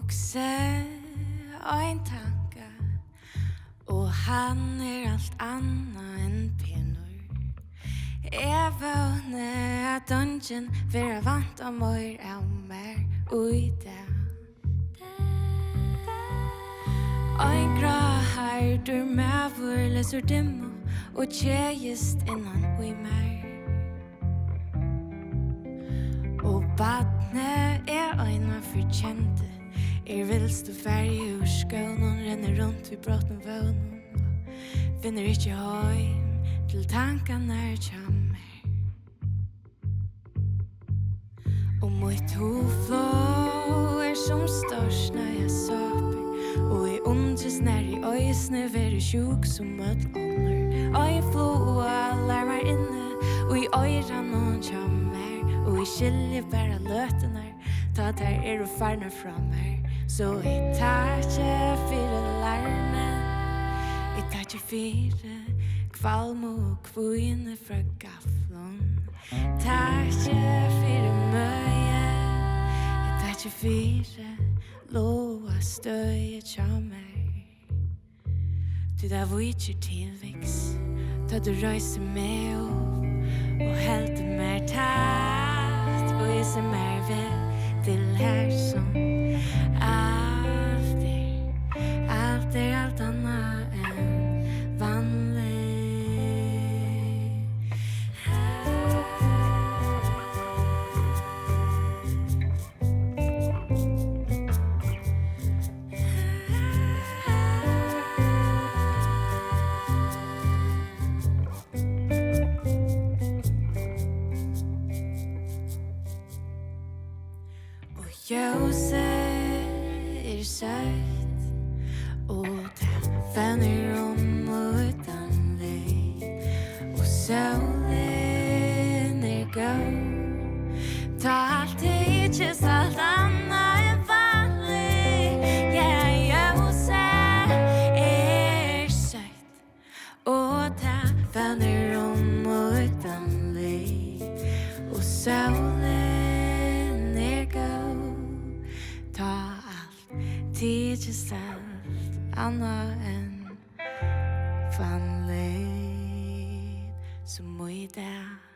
hugse ein tanka og han alt anna enn pinur. Vågne at dungeon vera vant av mor av mer ui da. Ein grå hardur mavur lesur dimmu og tjejist innan ui mer. Og badne eina forkjente vilst og færg ur skånen renner rundt vid brotten vånen og finner ikkje heim til tankene kommer. Og mitt hovflå som størst når jeg soper og jeg undres når i øysene være sjuk som møtt ånder. Og jeg flå og allar var inne og i øyra noen kommer og jeg skiljer bare løtene ta der og farna fra meg. Så jeg tar ikke fire larmen, jeg tar ikke fire kvalm og kvøyne fra gaflon. Tar ikke fire møye, jeg tar ikke fire loa støye tja meg. Du da var ikke tilviks, da du røyser meg opp og heldte meg tatt, og jeg ser meg ved til her som alt annet enn vanlig. Og ljóset søtt og det fanner utan deg og solen god ta alt ikke alt annet enn vanlig. Ljóset søtt og det fanner utan deg og solen god ta ikke alt annet enn vanlig som i dag.